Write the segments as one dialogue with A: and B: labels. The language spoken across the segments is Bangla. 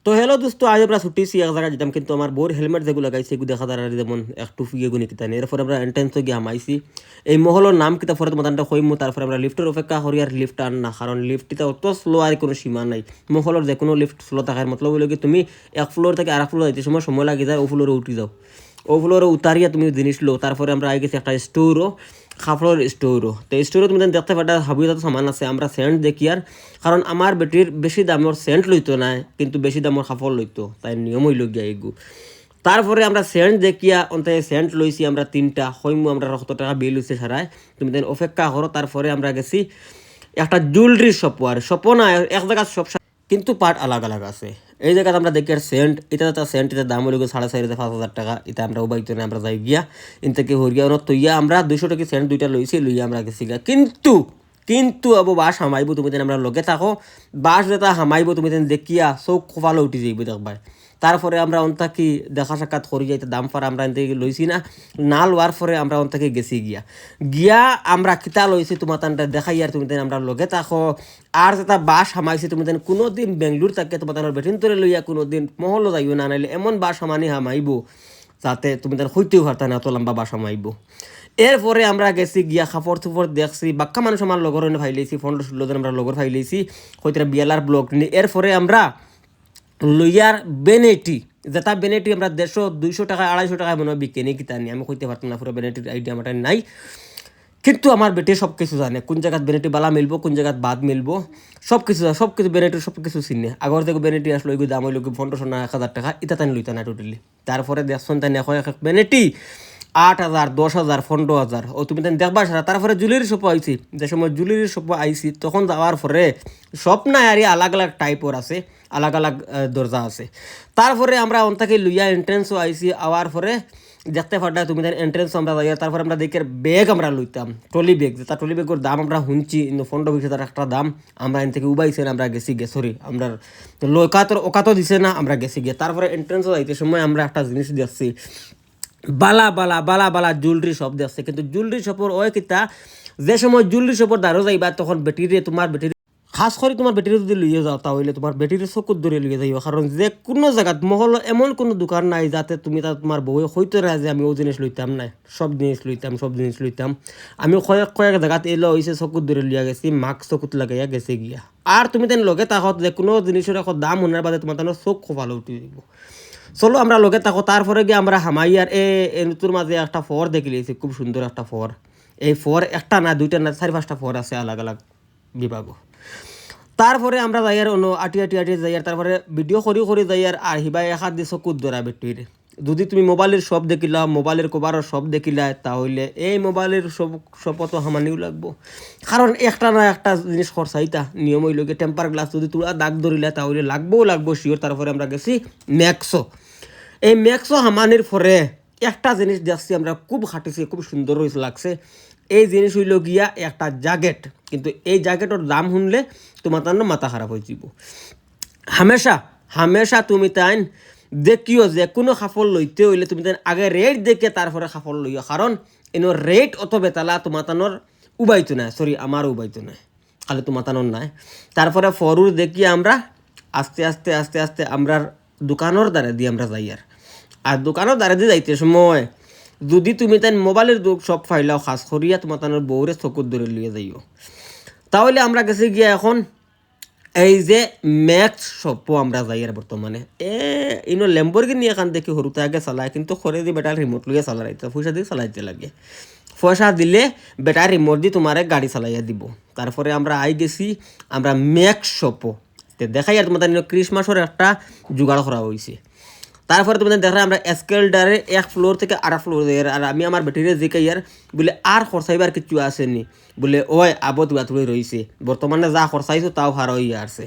A: তো হ্যালো দোস্ত, আজ আমরা ছুটিছি এক জায়গায় যেতাম, কিন্তু আমার বোর হেলমেট যেগুলো লাগাইছে এগুলো দেখা যায় যেমন একটু ফুয়ে গুনি কিতা নেই। এরপরে আমরা এন্ট্রেন্সে গিয়ে হামাইছি। এই মহলের নাম কিতা ফরে তোমাদের কইমু। তারপরে আমরা লিফটের অপেক্ষা করি, আর লিফট আন না, কারণ লিফটটা অত স্লো আর কোনো সীমা নাই। মহলের যে কোনো লিফট স্লো থাকার মতলব হইল কি তুমি এক ফ্লোর থেকে আরেক ফ্লোর যাইতে সময় সময় লাগে যায়, ও ফ্লোরে উঠি যাও, ও ফ্লোরে উতারিয়া তুমি জিনিস লো। তারপরে আমরা আই গেছি একটা স্টোরও, কাপড়ের স্টোরও। তো স্টোরে তুমি দেখতে পাটা হাবিজাত সামান আছে। আমরা সেন্ট দেখি, আর কারণ আমার বেটির বেশি দামের সেন্ট লইতো না, কিন্তু বেশি দামের কাপড় লইতো, তাই নিয়ম হইল গিয়া এগু। তারপরে আমরা সেন্ট দেখিয়া অন্তে সেন্ট লইছি আমরা 3টা, হইমু আমরা কত টাকা বিল হইছে সারায়, তুমি দেন অপেক্ষা করো। তারপরে আমরা গেছি একটা জুয়েলারি শপ, আর শপও না এক জায়গায় সব, কিন্তু পার্ট আলাগ আলাগ আছে। এই জায়গায় আমরা দেখি আর সেন্ট, এটা সেন্ট, এটার দাম হইল 4,500 টাকা। এটা আমরা উবাইতো না, আমরা যাই গিয়া ইন থেকে হরিয়া তৈয়া আমরা 200 টাকা সেন্ট 2টা লইছি, লইয়া আমরা গেছি গা। কিন্তু কিন্তু আবু বাস হামাইব, তুমি যেন আমরা লগে থাকো, বাস যেটা হামাইব তুমি যেন দেখিয়া চোখ খোফালো উঠি যাইব দেখবাই। তারপরে আমরা অন্তাকি দেখা সাক্ষাৎ করি যাইতে দাম পার আমরা এনতে লইছি না, না লওয়ার পরে আমরা অন্তাকে গেছি গিয়া গিয়া আমরা কিতা লইছি তোমার তানটা দেখাই, আর তুমি আমরা লগে থাকো। আর যেটা বাস হামাইছি তুমি যেন কোনো দিন বেঙ্গলোর থাকে তোমার তানোর বেটিন তরে লইয়া কোনো দিন মহলও যাইব না, নাইলে এমন বাস হামানি হামাইব যাতে তুমি তার হইতেও পারতা না, এত লম্বা বাস হামাইব। এরপরে আমরা গেছি গিয়া কাপড় চুপড় দেখছি, বাক্কা মানুষ আমার লগর ফাইলেছি, 15-16 জন আমরা লগর ফাইলেছি হয়তো বিয়ালার ব্লক নিয়ে। এরপরে আমরা লইয়ার বেনেটি, যেটা বেনেটি আমরা 150-200 টাকা 250 টাকায় মনে হয় বিকে নি কিতা নি, আমি কইতে পারতাম না পুরো বেনেটির আইডিয়া আমার নাই। কিন্তু আমার বেটে সব কিছু জানে, কোন জায়গাত বেনেটি বালা মিলবো, কোন জায়গাত বাদ মিলবো, সব কিছু বেনেটির সব কিছু চিনে। আগর থেকে বেনেটি আসলো এগুলো দাম হইল 1500 না 1000 টাকা, এটা তাই লইতা না টোটালি। তারপরে দেখছেন তাই এক বেনেটি 8,000, 10,000, 15,000, ও তুমি তাই দেখবা সারা। তারপরে জুয়েলারি শপ আইছি, যে সময় জুয়েলারি শপ আইছি তখন যাওয়ার পরে সব নাই আর আলাগ আলাগ টাইপর আছে, আলাগ আলাগ দরজা আছে। তারপরে আমরা অন্তাকে লইয়া এন্ট্রেন্সও আইছি, আওয়ার পরে দেখতে পারটা তুমি তাই এন্ট্রেন্স আমরা যাই। তারপরে আমরা দেখে ব্যাগ আমরা লইতাম, ট্রলি ব্যাগ, যেটা ট্রলি ব্যাগের দাম আমরা শুনছি 15-20 হাজার একটা দাম। আমরা এন থেকে উবাইছেন, আমরা গেছি গে, সরি আমরা ওকাতো দিছে না, আমরা গেছি গিয়ে। তারপরে এন্ট্রেন্সও যাইতে সময় আমরা একটা জিনিস দেখছি, বালা বালা বালা বালা জুয়েলারি শপ দেখছে। কিন্তু জুয়েলারি শপের ওই কিতা, যে সময় জুয়েলারি শপের দ্বারও যাইবা তখন বেটিরে তোমার বেটির খাস করে তোমার বেটিরে যদি লইয়ে যাও তাহলে তোমার বেটির চকুত ধরে লইয়ে যাইব। কারণ যে কোনো জায়গাত মহল এমন কোনো দোকান নাই যাতে তুমি তা তোমার বউয়ে হইতে না যে আমি ও জিনিস লইতাম না, সব জিনিস লইতাম। আমি কয়েক জায়গাত এলো হয়েছে চকুত ধরে লিয়া গেছি, মাস্ক চকুত লাগাইয়া গেছে গিয়া। আর তুমি তেন লগে তাকত যে কোনো জিনিসের এখন দাম শোনার বাদে তোমার তেন চোখ খোপালো উঠে দিব। চলো আমরা লগে থাকো। তারপরে গিয়ে আমরা হামাইয়ার তোর মাঝে একটা ফর দেখে লিয়েছি, খুব সুন্দর একটা ফর। এই ফর একটা না, 2টা না, 4-5টা ফর আছে আলাগ আলাগ বিভাগ। তারপরে আমরা যাইয়ার অন্য আটি যাইয়ার, তারপরে ভিডিও করি যাইয়ার, আর হিবাই এক হাত দিয়ে চকুত ধরা বেটির। যদি তুমি মোবাইলের সব দেখিলা, মোবাইলের কভারের সব দেখিলা, তাহলে এই মোবাইলের সব তো হামানিও লাগবো। কারণ একটা না একটা জিনিস খরচাইতা নিয়ম হইল গিয়ে টেম্পার গ্লাস যদি তোরা দাগ ধরিলা তাহলে লাগবো শিওর। তারপরে আমরা গেছি ম্যাক্সো। এই ম্যাক্সো হামানির পরে একটা জিনিস দেখছি আমরা, খুব খাটিছি, খুব সুন্দর হয়েছে লাগছে। এই জিনিস হইল গিয়া একটা জ্যাকেট, কিন্তু এই জ্যাকেটের দাম শুনলে তোমার তার মাথা খারাপ হয়ে যাব। হামেশা তুমি তাই দেখিও যে কোনো কাপড় লইতে হইলে তুমি তাই আগে রেট দেখে তারপরে কাপড় লইও, কারণ এনো রেট অত বেতালা তোমার তানোর উবাইতো নাই, সরি আমার উবাইতো নাই, খালি তোমার তানোর নাই। তারপরে ফরুর দেখি আমরা আস্তে আস্তে আমরা দোকানের দ্বারা দিয়ে আমরা যাই। আর দোকানের দ্বারা দিয়ে যাইতে সময় যদি তুমি তাই মোবাইলের সব ফাইলাও খাস করিয়া তোমার তানোর বউরে চকুত ধরে লিয়ে যাইও, তাহলে আমরা গেছি গিয়া এখন এই যে ম্যাক্স শপও আমরা যাই। আর বর্তমানে ইনো ল্যাম্বরগিনি এখান দেখি সরুতে আগে চালায়, কিন্তু খরে দিয়ে বেটার রিমোট লইয়া চালাইতে, পয়সা দিয়ে চালাইতে লাগে। পয়সা দিলে বেটার রিমোট দিয়ে তোমার গাড়ি চালাইয়া দিব। তারপরে আমরা গেছি আমরা ম্যাক্স শপও দেখাই, আর তোমার ক্রিসমাসের একটা জোগাড় করা হয়েছে। তারপরে তোমাদের দেখা আমরা স্কেলডারে 1 ফ্লোর থেকে 8 ফ্লোর যাই। আর আমি আমার বেটিরে জিকাই আর বলে আর খরচাইবার কিছু আসেনি, বলে ওই আবত তুলে রয়েছে, বর্তমানে যা খরচাইছো তাও ভার হইয়া আসছে।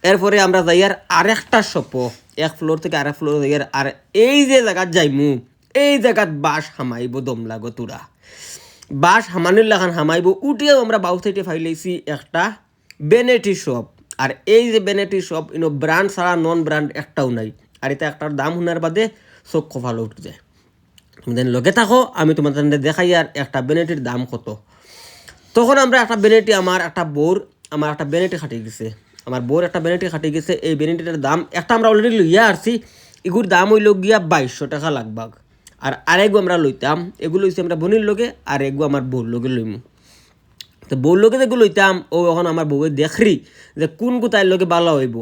A: এরপরে আমরা যাই আর আরেকটা শপও 1 ফ্লোর থেকে 8 ফ্লোর যাই। আর এই যে জায়গাত যাইমু, এই জায়গাত বাস হামাইব দম লাগো তোরা, বাস হামানির লাগান হামাইব। উঠিয়েও আমরা বাউ সাইডে ফাইলাইছি একটা বেনেটি শপ। আর এই যে বেনেটি শপ ইনো ব্র্যান্ড ছাড়া নন ব্র্যান্ড একটাও নাই। আর এটা একটার দাম শোনার বাদে চোখ ভালো উঠে যায়। তুমি লগে থাকো, আমি তোমার দেখাই আর একটা বেনেটির দাম কত। তখন আমরা একটা বেনেটি, আমার একটা বেনেটি খাটিয়ে গেছে। আমার বোর একটা ভ্যানিটি খাটি গেছে, এই ভ্যানিটিটার দাম একটা আমরা অলরেডি লইয়া আসছি, এগুর দাম হইল গিয়া 2200 টাকা লাগবাগ। আর আরেকগু আমরা লইতাম, এগুলো হইছে আমরা বোনের লগে, আর এগু আমার বউর লগে লইমু। তো বউর লগে যেগুলো লইতাম ও এখন আমার বউয়ে দেখরি যে কোন কোথায় লগে ভালো হইব।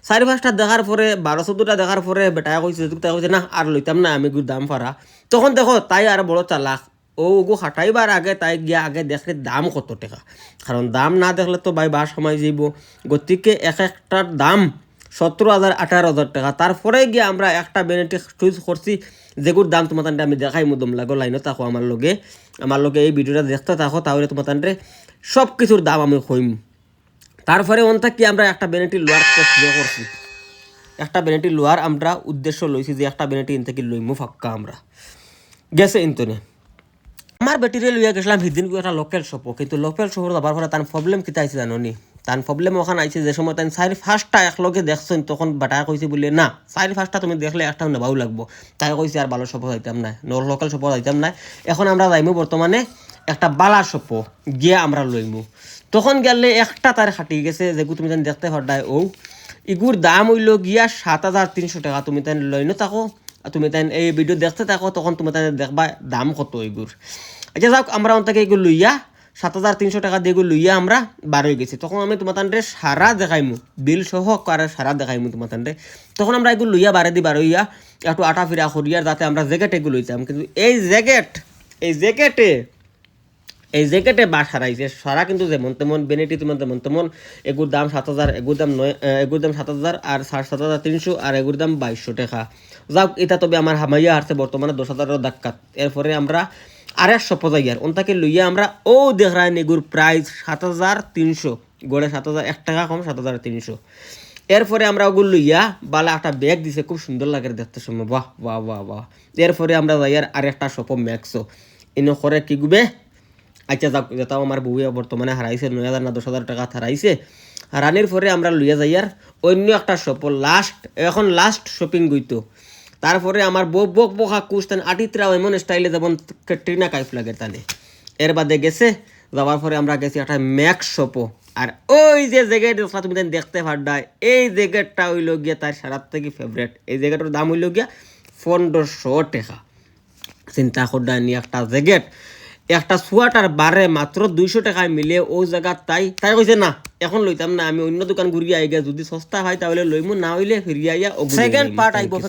A: 4-5টা দেখার পরে 12-14টা দেখার পরে বেটায় কইছে, তাই কইছে না আর লইতাম না আমি এগুর দাম ফারা। তখন দেখো তাই আর বড় চালাক, ও ওগু হাঁটাইবার আগে তাই গিয়া আগে দেখলে দাম কত টাকা, কারণ দাম না দেখলে তো ভাই বা সময় যাইব। গতিকে এক একটার দাম 17,000-18,000 টাকা। তারপরে গিয়ে আমরা একটা ভ্যানিটি চুজ করছি যেগুর দাম তোমার আমি দেখাই মুদম লাগো, লাইনে থাকো আমার লগে এই ভিডিওটা দেখতে থাকো, তাহলে তোমার সব কিছুর দাম আমি কইম। তারপরে অন থাকি আমরা একটা ভ্যানিটি লোয়ার করছি, একটা ভ্যানিটি লোয়ার আমরা উদ্দেশ্য লইছি যে একটা ভ্যানিটি ইন থেকে লইমু ফাক্কা আমরা গেছে ইন্তনে। আমার বেটিরে লইয়া গেছিলাম সেদিন একটা লোকাল শপও, কিন্তু লোকাল শহর যাবার পরে তার প্রবলেম কিতা আইছে জানো নি? তার প্রবলেম ওখানে আইছে যে সময় তাই 4-5টা একলগে দেখছেন, তখন বাটা কইছে বলে না 4-5টা তুমি দেখলে একটা নেবাও লাগবো। তাই কইছে আর ভালো শপও যাইতাম না, লোকাল শপও যাইতাম না। এখন আমরা যাইমু বর্তমানে একটা বালা শপও গিয়ে আমরা লইমু। তখন গেলে একটা তার খাটি গেছে যেগু তুমি তাই দেখতে পারডাই, ও ইগুর দাম হইল গিয়া 7,300 টাকা। তুমি তাই লইনো থাকো, তুমি তাই এই ভিডিও দেখতে থাকো, তখন তুমি তাই দেখবা দাম কত এগুর। আচ্ছা যাক, আমরা অন্তকে এগুলো লইয়া 7,300 টাকা দিয়ে এগুলো লইয়া আমরা বার হয়ে গেছি। তখন আমি তোমার তান্ডে সারা দেখাইমু, বিল সহ আর সারা দেখাইমু তোমার তান্ডে। তখন আমরা এগুলো লইয়া বার হইয়া একটু আটা ফিরা করিয়ার যাতে আমরা জ্যাকেট এগুলো লইতাম। কিন্তু এই জ্যাকেটে বা সারাইছে সারা, কিন্তু যেমন তেমন বেনিটি তোমার যেমন তেমন এগুর দাম 7,000, এগুর দাম 7,000 আর 7,300, আর এগুর দাম 2200 টাকা। যাক, এটা তবে আমার হামাইয়া আসছে বর্তমানে 10,000 ডাক্কাত। এরপরে আমরা আরেক শপ যাইয়ার ওনটাকে লইয়া আমরা ও দেখাই এগুর প্রাইস 7,300, গড়ে 7,000, 1 টাকা কম 7,300। এরপরে আমরা ওগুলো লইয়া বালা একটা ব্যাগ দিছে, খুব সুন্দর লাগে দেখতে সময়, বাহ বাহ বাহ বাহ। এরপরে আমরা যাইয়ার আরেকটা শপ ম্যাক্সো ইনো করে কি গুবে। আচ্ছা যাক, যেটাও আমার বউয়ে বর্তমানে হারাইছে 9,000 না 10,000 টাকা হারাইছে। হারানির পরে আমরা লইয়া যাইয়ার অন্য একটা শপ লাস্ট শপিং গইতো। তারপরে আমার বক বকা কুস্তেন আটিত্রাও এমন স্টাইলে যেমন ক্যাটরিনা কাইফ লাগে তানে। এর বাদে গেছে যাওয়ার পরে আমরা গেছি একটা ম্যাক্স শপও। আর ওই যে জ্যাকেট তুমি দেখতে পারডাই, এই জ্যাকেটটা হইল গিয়া তার সারার থেকে ফেভারেট। এই জ্যাকেটের দাম হইল গিয়া 1,500 টাকা। চিন্তা করডা নি একটা জ্যাকেট, একটা সোয়াটার বারে মাত্র 200 টাকায় মিলে ও জায়গা। তাই কইছে না এখন লইতাম না, আমি অন্য দোকান ঘুরিয়ে আই গিয়া যদি সস্তা হয় তাহলে লইমু, না হইলে ফিরিয়ে আইয়া সেকেন্ড পার্ট আইব।